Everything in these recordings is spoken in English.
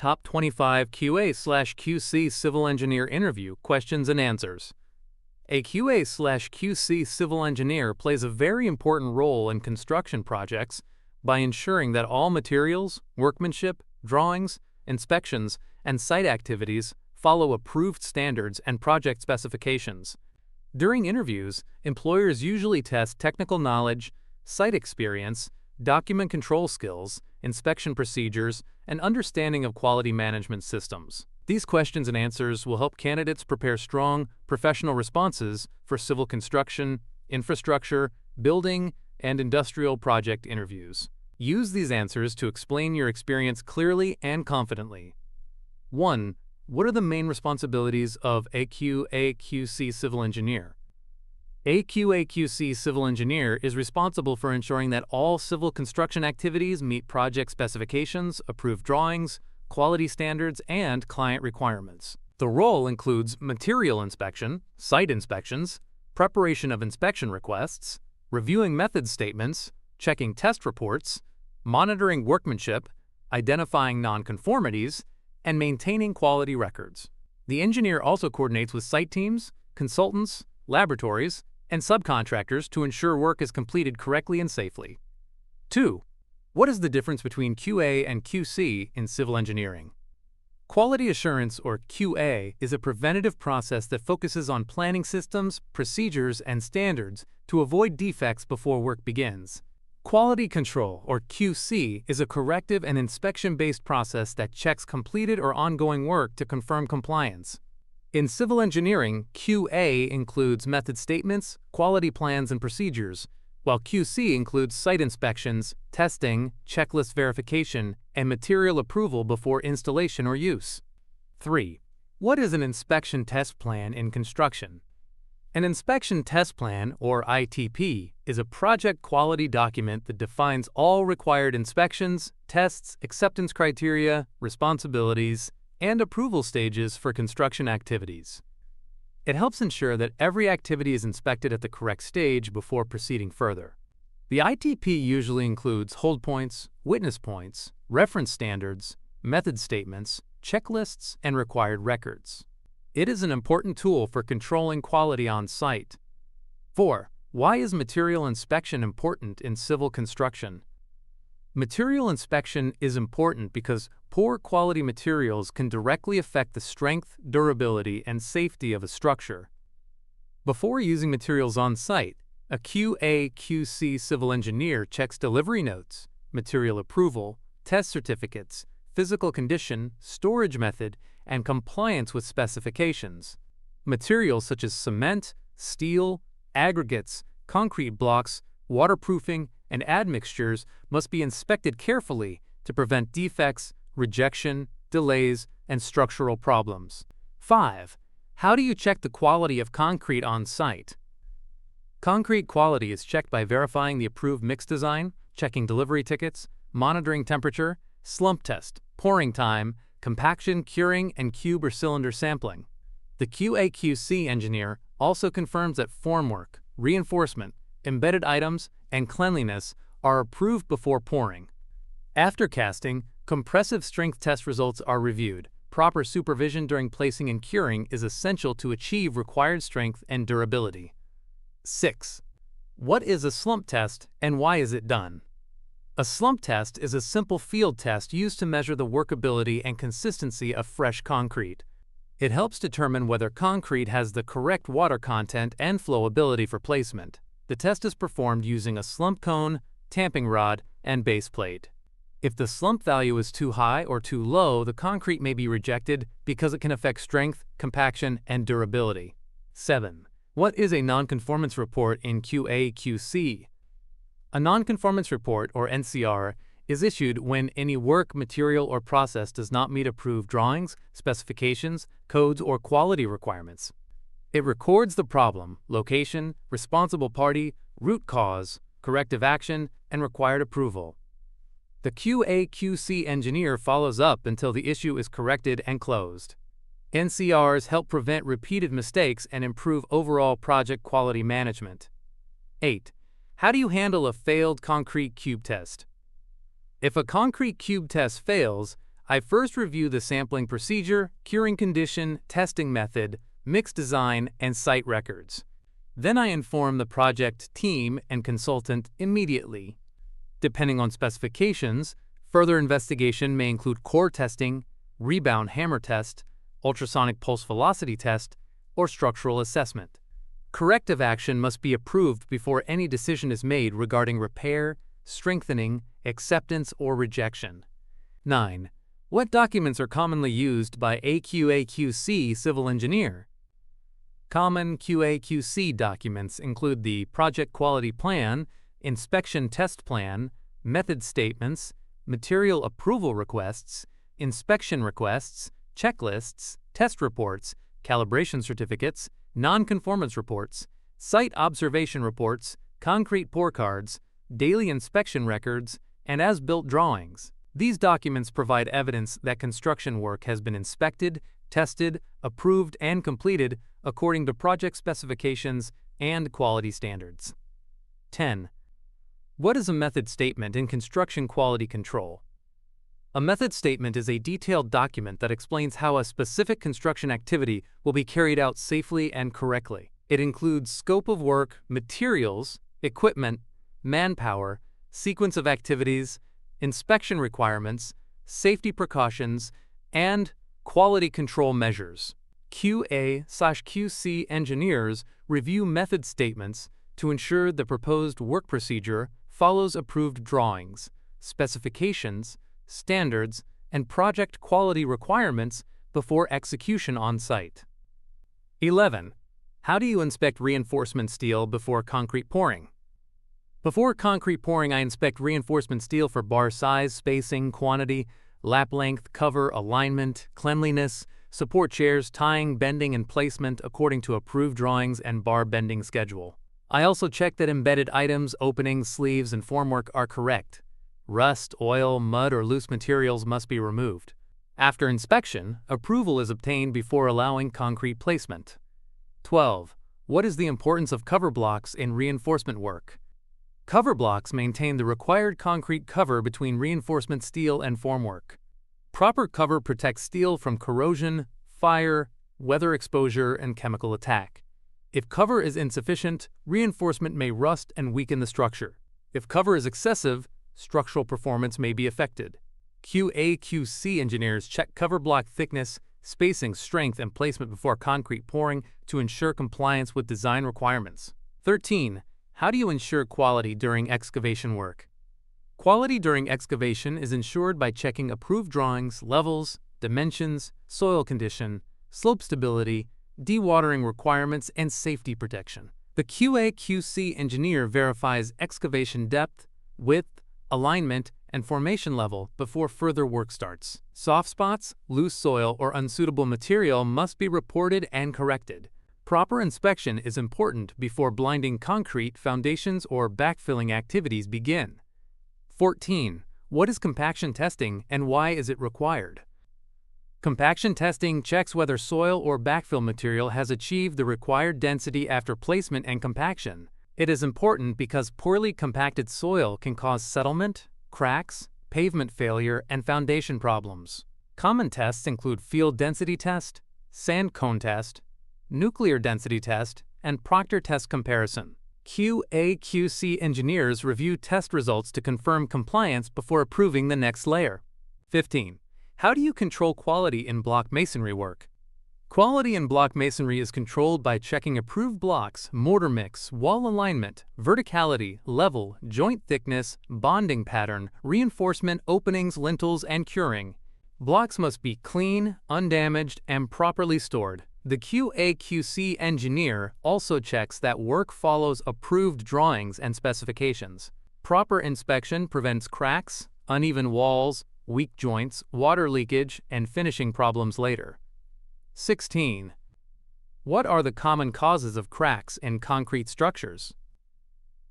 top 25 QA/QC Civil Engineer interview questions and answers. A QA/QC Civil Engineer plays a very important role in construction projects by ensuring that all materials, workmanship, drawings, inspections, and site activities follow approved standards and project specifications. During interviews, employers usually test technical knowledge, site experience, document control skills, inspection procedures, and understanding of quality management systems. These questions and answers will help candidates prepare strong, professional responses for civil construction, infrastructure, building, and industrial project interviews. Use these answers to explain your experience clearly and confidently. 1. What are the main responsibilities of a QAQC Civil Engineer? A QAQC Civil Engineer is responsible for ensuring that all civil construction activities meet project specifications, approved drawings, quality standards, and client requirements. The role includes material inspection, site inspections, preparation of inspection requests, reviewing method statements, checking test reports, monitoring workmanship, identifying nonconformities, and maintaining quality records. The engineer also coordinates with site teams, consultants, laboratories, and subcontractors to ensure work is completed correctly and safely. 2. What is the difference between QA and QC in civil engineering? Quality assurance, or QA, is a preventative process that focuses on planning systems, procedures, and standards to avoid defects before work begins. Quality control, or QC, is a corrective and inspection-based process that checks completed or ongoing work to confirm compliance. In civil engineering, QA includes method statements, quality plans, and procedures, while QC includes site inspections, testing, checklist verification, and material approval before installation or use. 3. What is an inspection test plan in construction? An inspection test plan, or ITP, is a project quality document that defines all required inspections, tests, acceptance criteria, responsibilities, and approval stages for construction activities. It helps ensure that every activity is inspected at the correct stage before proceeding further. The ITP usually includes hold points, witness points, reference standards, method statements, checklists, and required records. It is an important tool for controlling quality on site. 4. Why is material inspection important in civil construction? Material inspection is important because poor quality materials can directly affect the strength, durability, and safety of a structure. Before using materials on site, a QAQC civil engineer checks delivery notes, material approval, test certificates, physical condition, storage method, and compliance with specifications. Materials such as cement, steel, aggregates, concrete blocks, waterproofing, and admixtures must be inspected carefully to prevent defects, rejection, delays, and structural problems. 5. How do you check the quality of concrete on site? Concrete quality is checked by verifying the approved mix design, checking delivery tickets, monitoring temperature, slump test, pouring time, compaction, curing, and cube or cylinder sampling. The QAQC engineer also confirms that formwork, reinforcement, embedded items, and cleanliness are approved before pouring. After casting, compressive strength test results are reviewed. Proper supervision during placing and curing is essential to achieve required strength and durability. 6. What is a slump test and why is it done? A slump test is a simple field test used to measure the workability and consistency of fresh concrete. It helps determine whether concrete has the correct water content and flowability for placement. The test is performed using a slump cone, tamping rod, and base plate. If the slump value is too high or too low, the concrete may be rejected because it can affect strength, compaction, and durability. 7. What is a nonconformance report in QAQC? A nonconformance report, or NCR, is issued when any work, material, or process does not meet approved drawings, specifications, codes, or quality requirements. It records the problem, location, responsible party, root cause, corrective action, and required approval. The QAQC engineer follows up until the issue is corrected and closed. NCRs help prevent repeated mistakes and improve overall project quality management. 8. How do you handle a failed concrete cube test? If a concrete cube test fails, I first review the sampling procedure, curing condition, testing method, mix design, and site records. Then I inform the project team and consultant immediately. Depending on specifications, further investigation may include core testing, rebound hammer test, ultrasonic pulse velocity test, or structural assessment. Corrective action must be approved before any decision is made regarding repair, strengthening, acceptance, or rejection. 9. What documents are commonly used by a QAQC Civil Engineer? Common QAQC documents include the Project Quality Plan, Inspection Test Plan, Method Statements, Material Approval Requests, Inspection Requests, Checklists, Test Reports, Calibration Certificates, Non-Conformance Reports, Site Observation Reports, Concrete Pour Cards, Daily Inspection Records, and As-Built Drawings. These documents provide evidence that construction work has been inspected, tested, approved, and completed according to project specifications and quality standards. 10. What is a method statement in construction quality control? A method statement is a detailed document that explains how a specific construction activity will be carried out safely and correctly. It includes scope of work, materials, equipment, manpower, sequence of activities, inspection requirements, safety precautions, and quality control measures. QA/QC engineers review method statements to ensure the proposed work procedure follows approved drawings, specifications, standards, and project quality requirements before execution on site. 11. How do you inspect reinforcement steel before concrete pouring? Before concrete pouring, I inspect reinforcement steel for bar size, spacing, quantity, lap length, cover, alignment, cleanliness, support chairs, tying, bending, and placement according to approved drawings and bar bending schedule. I also check that embedded items, openings, sleeves, and formwork are correct. Rust, oil, mud, or loose materials must be removed. After inspection, approval is obtained before allowing concrete placement. 12. What is the importance of cover blocks in reinforcement work? Cover blocks maintain the required concrete cover between reinforcement steel and formwork. Proper cover protects steel from corrosion, fire, weather exposure, and chemical attack. If cover is insufficient, reinforcement may rust and weaken the structure. If cover is excessive, structural performance may be affected. QAQC engineers check cover block thickness, spacing, strength, and placement before concrete pouring to ensure compliance with design requirements. 13. How do you ensure quality during excavation work? Quality during excavation is ensured by checking approved drawings, levels, dimensions, soil condition, slope stability, dewatering requirements, and safety protection. The QAQC engineer verifies excavation depth, width, alignment, and formation level before further work starts. Soft spots, loose soil, or unsuitable material must be reported and corrected. Proper inspection is important before blinding concrete, foundations, or backfilling activities begin. 14. What is compaction testing and why is it required? Compaction testing checks whether soil or backfill material has achieved the required density after placement and compaction. It is important because poorly compacted soil can cause settlement, cracks, pavement failure, and foundation problems. Common tests include field density test, sand cone test, nuclear density test, and Proctor test comparison. QAQC engineers review test results to confirm compliance before approving the next layer. 15. How do you control quality in block masonry work? Quality in block masonry is controlled by checking approved blocks, mortar mix, wall alignment, verticality, level, joint thickness, bonding pattern, reinforcement, openings, lintels, and curing. Blocks must be clean, undamaged, and properly stored. The QAQC engineer also checks that work follows approved drawings and specifications. Proper inspection prevents cracks, uneven walls, weak joints, water leakage, and finishing problems later. 16. What are the common causes of cracks in concrete structures?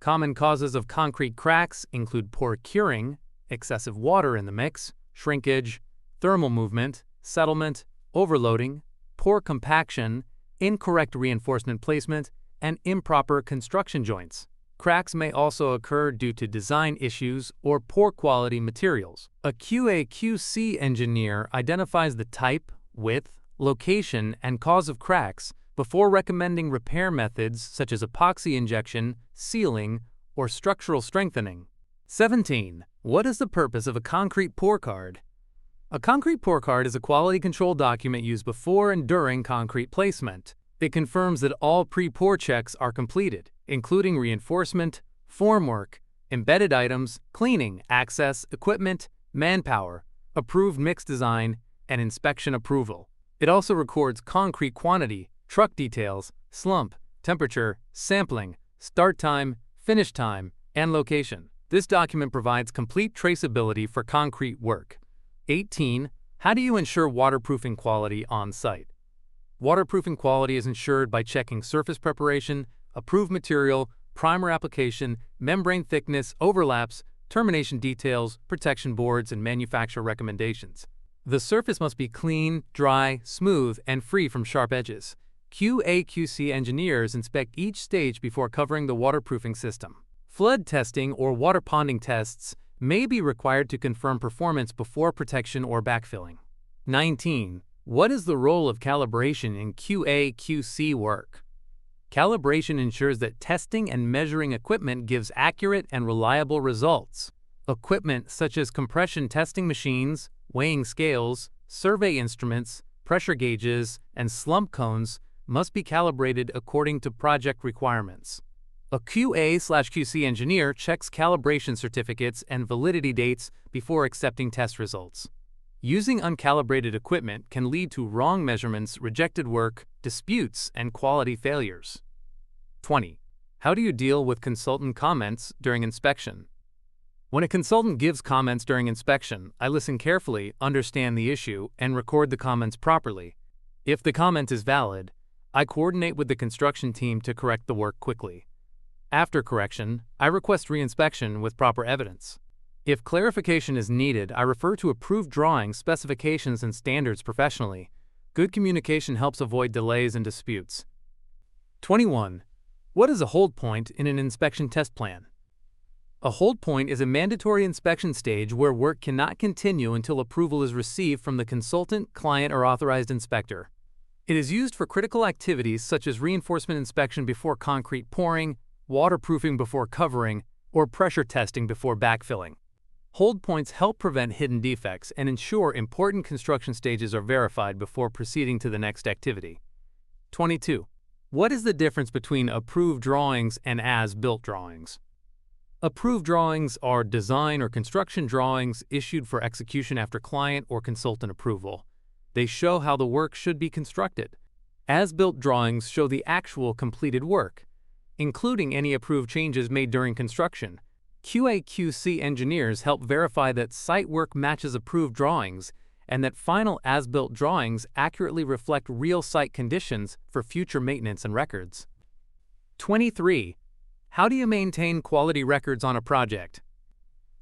Common causes of concrete cracks include poor curing, excessive water in the mix, shrinkage, thermal movement, settlement, overloading, poor compaction, incorrect reinforcement placement, and improper construction joints. Cracks may also occur due to design issues or poor quality materials. A QAQC engineer identifies the type, width, location, and cause of cracks before recommending repair methods such as epoxy injection, sealing, or structural strengthening. 17. What is the purpose of a concrete pour card? A concrete pour card is a quality control document used before and during concrete placement. It confirms that all pre-pour checks are completed, including reinforcement, formwork, embedded items, cleaning, access, equipment, manpower, approved mix design, and inspection approval. It also records concrete quantity, truck details, slump, temperature, sampling, start time, finish time, and location. This document provides complete traceability for concrete work. 18. How do you ensure waterproofing quality on site? Waterproofing quality is ensured by checking surface preparation, approved material, primer application, membrane thickness, overlaps, termination details, protection boards, and manufacturer recommendations. The surface must be clean, dry, smooth, and free from sharp edges. QAQC engineers inspect each stage before covering the waterproofing system. Flood testing or water ponding tests may be required to confirm performance before protection or backfilling. 19. What is the role of calibration in QAQC work? Calibration ensures that testing and measuring equipment gives accurate and reliable results. Equipment such as compression testing machines, weighing scales, survey instruments, pressure gauges, and slump cones must be calibrated according to project requirements. A QA/QC engineer checks calibration certificates and validity dates before accepting test results. Using uncalibrated equipment can lead to wrong measurements, rejected work, disputes, and quality failures. 20. How do you deal with consultant comments during inspection? When a consultant gives comments during inspection, I listen carefully, understand the issue, and record the comments properly. If the comment is valid, I coordinate with the construction team to correct the work quickly. After correction, I request reinspection with proper evidence. If clarification is needed, I refer to approved drawings, specifications, and standards professionally. Good communication helps avoid delays and disputes. 21. What is a hold point in an inspection test plan? A hold point is a mandatory inspection stage where work cannot continue until approval is received from the consultant, client, or authorized inspector. It is used for critical activities such as reinforcement inspection before concrete pouring, waterproofing before covering, or pressure testing before backfilling. Hold points help prevent hidden defects and ensure important construction stages are verified before proceeding to the next activity. 22. What is the difference between approved drawings and as-built drawings? Approved drawings are design or construction drawings issued for execution after client or consultant approval. They show how the work should be constructed. As-built drawings show the actual completed work, including any approved changes made during construction. QAQC engineers help verify that site work matches approved drawings and that final as-built drawings accurately reflect real site conditions for future maintenance and records. 23. How do you maintain quality records on a project?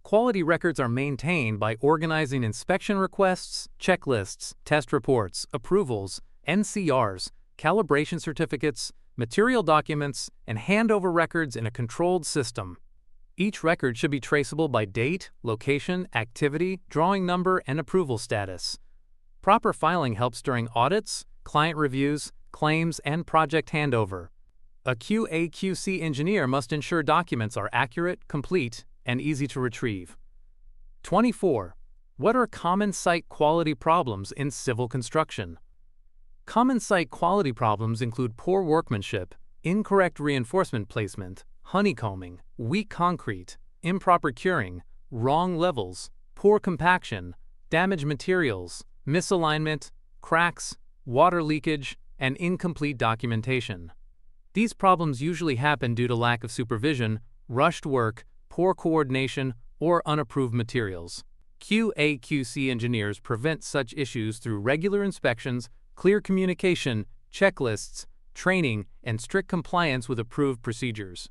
Quality records are maintained by organizing inspection requests, checklists, test reports, approvals, NCRs, calibration certificates, material documents, and handover records in a controlled system. Each record should be traceable by date, location, activity, drawing number, and approval status. Proper filing helps during audits, client reviews, claims, and project handover. A QAQC engineer must ensure documents are accurate, complete, and easy to retrieve. 24. What are common site quality problems in civil construction? Common site quality problems include poor workmanship, incorrect reinforcement placement, honeycombing, weak concrete, improper curing, wrong levels, poor compaction, damaged materials, misalignment, cracks, water leakage, and incomplete documentation. These problems usually happen due to lack of supervision, rushed work, poor coordination, or unapproved materials. QAQC engineers prevent such issues through regular inspections, clear communication, checklists, training, and strict compliance with approved procedures.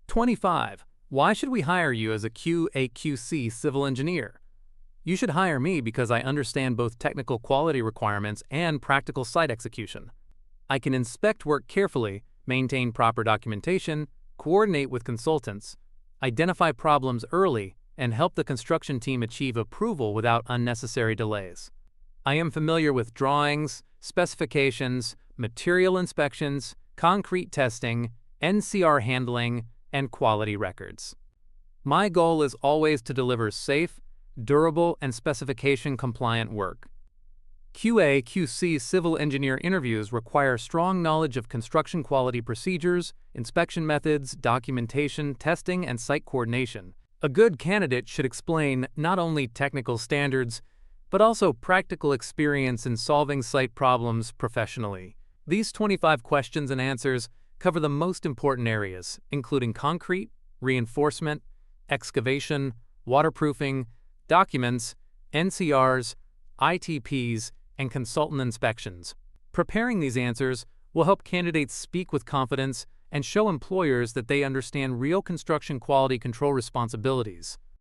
25. Why should we hire you as a QAQC civil engineer? You should hire me because I understand both technical quality requirements and practical site execution. I can inspect work carefully, maintain proper documentation, coordinate with consultants, identify problems early, and help the construction team achieve approval without unnecessary delays. I am familiar with drawings, specifications, material inspections, concrete testing, NCR handling, and quality records. My goal is always to deliver safe, durable, and specification-compliant work. QAQC Civil Engineer interviews require strong knowledge of construction quality procedures, inspection methods, documentation, testing, and site coordination. A good candidate should explain not only technical standards, but also practical experience in solving site problems professionally. These 25 questions and answers cover the most important areas, including concrete, reinforcement, excavation, waterproofing, documents, NCRs, ITPs, and consultant inspections. Preparing these answers will help candidates speak with confidence and show employers that they understand real construction quality control responsibilities.